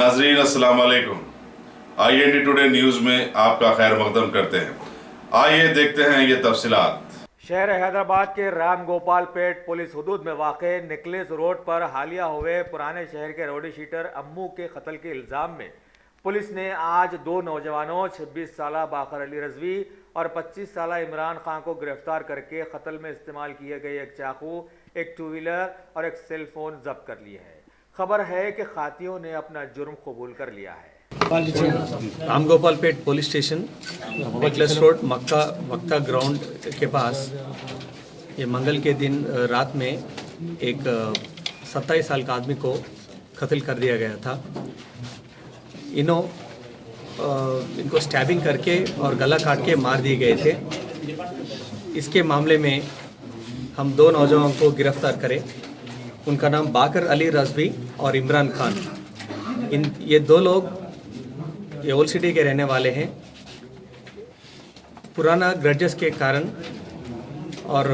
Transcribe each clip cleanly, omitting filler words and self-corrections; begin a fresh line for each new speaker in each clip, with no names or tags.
नाजरीन अस्सलाम वालेकुम। IND टुडे न्यूज़ में आपका खैर मकदम करते हैं। आइए देखते हैं ये तफसीलात।
शहर हैदराबाद के राम गोपाल पेट पुलिस हदूद में वाक़ निकलेस रोड पर हालिया हुए पुराने शहर के रोडी शीटर अम्मू के कत्ल के इल्ज़ाम में पुलिस ने आज दो नौजवानों 26 साला बाकर अली रजवी और 25 साला इमरान खान को गिरफ्तार करके कत्ल में इस्तेमाल किए गए एक चाकू, एक टू व्हीलर और एक सेल फोन जब्त कर लिए हैं। खबर है कि खातियों ने अपना जुर्म कबूल कर लिया है।
राम गोपाल पेट पुलिस स्टेशन नेकलेस रोड मक्का ग्राउंड के पास ये मंगल के दिन रात में एक 27 साल का आदमी को कत्ल कर दिया गया था। इनको स्टैबिंग करके और गला काट के मार दिए गए थे। इसके मामले में हम दो नौजवानों को गिरफ्तार करें। उनका नाम बाकर अली रजवी और इमरान खान। ये दो लोग ये ओल्ड सिटी के रहने वाले हैं। पुराना ग्रजेस के कारण और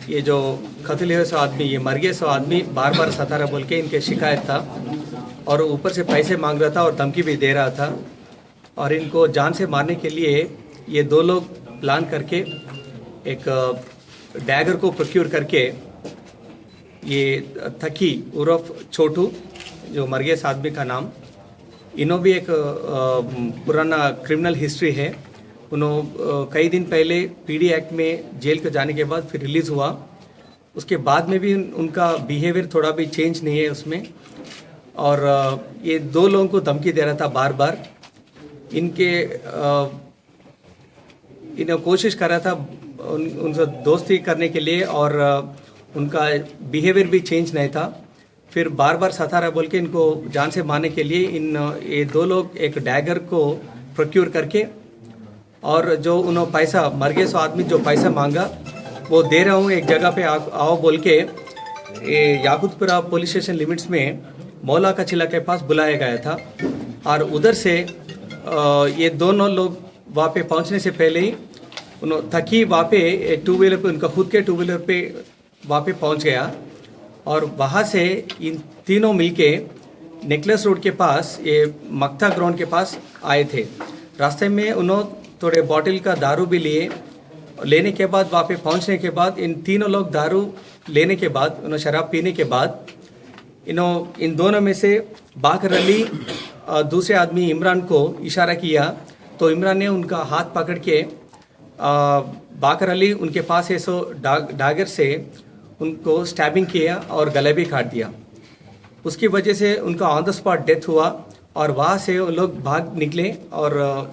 ये जो कत्ल हुए सो आदमी, ये मर गए सो आदमी बार बार सता रहा बोल के इनके शिकायत था और ऊपर से पैसे मांग रहा था और धमकी भी दे रहा था। और इनको जान से मारने के लिए ये दो लोग प्लान करके एक डैगर को प्रोक्योर करके ये थकी उर्फ छोटू, जो मर गए आदमी का नाम, इन्हों भी एक पुराना क्रिमिनल हिस्ट्री है। उन्होंने कई दिन पहले PD एक्ट में जेल को जाने के बाद फिर रिलीज़ हुआ। उसके बाद में भी उनका बिहेवियर थोड़ा भी चेंज नहीं है उसमें। और ये दो लोगों को धमकी दे रहा था बार बार। इन्हें कोशिश कर रहा था उनसे दोस्ती करने के लिए और उनका बिहेवियर भी चेंज नहीं था। फिर बार बार सता रहा बोल के इनको जान से मारने के लिए ये दो लोग एक डैगर को प्रोक्योर करके और जो उन्होंने पैसा मर गए सो आदमी जो पैसा मांगा वो दे रहा हूँ, एक जगह पे आओ बोल के याकूतपुरा पुलिस स्टेशन लिमिट्स में मौला का चिला के पास बुलाया गया था। और उधर से ये दोनों लोग वहाँ पे पहुँचने से पहले ही उन्होंने थकी वहाँ पे टू व्हीलर पे, उनका खुद के टू व्हीलर पे वहाँ पे पहुँच गया और वहाँ से इन तीनों मिलके नेकलेस रोड के पास ये मक्ता ग्राउंड के पास आए थे। रास्ते में उन्होंने थोड़े बॉटल का दारू भी लेने के बाद वहाँ पे पहुँचने के बाद इन तीनों लोग दारू लेने के बाद उन्होंने शराब पीने के बाद इन दोनों में से बाकर अली दूसरे आदमी इमरान को इशारा किया तो इमरान ने उनका हाथ पकड़ के बाकर अली उनके पास है सो डागर से उनको स्टैबिंग किया और गले भी काट दिया। उसकी वजह से उनका ऑन द स्पॉट डेथ हुआ और वहाँ से वो लोग भाग निकले और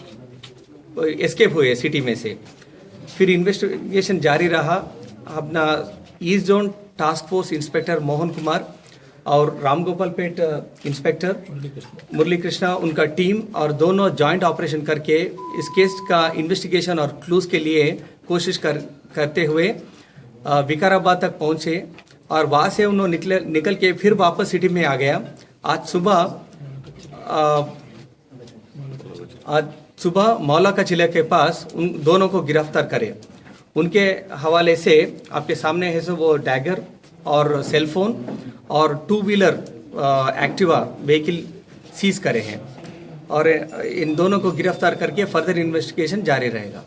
एस्केप हुए सिटी में से। फिर इन्वेस्टिगेशन जारी रहा। अपना east zone task force inspector Mohan Kumar और राम गोपाल पेट इंस्पेक्टर मुरली कृष्णा, उनका टीम और दोनों जॉइंट ऑपरेशन करके इस केस का इन्वेस्टिगेशन और क्लूज के लिए कोशिश करते हुए विकाराबाद तक पहुंचे और वहाँ से उन्होंने निकल के फिर वापस सिटी में आ गया। आज सुबह मौला का चिला के पास उन दोनों को गिरफ्तार करे। उनके हवाले से आपके सामने है सो वो डैगर और सेलफोन और two wheeler Activa vehicle seize करे हैं और इन दोनों को गिरफ्तार करके फर्दर इन्वेस्टिगेशन जारी रहेगा।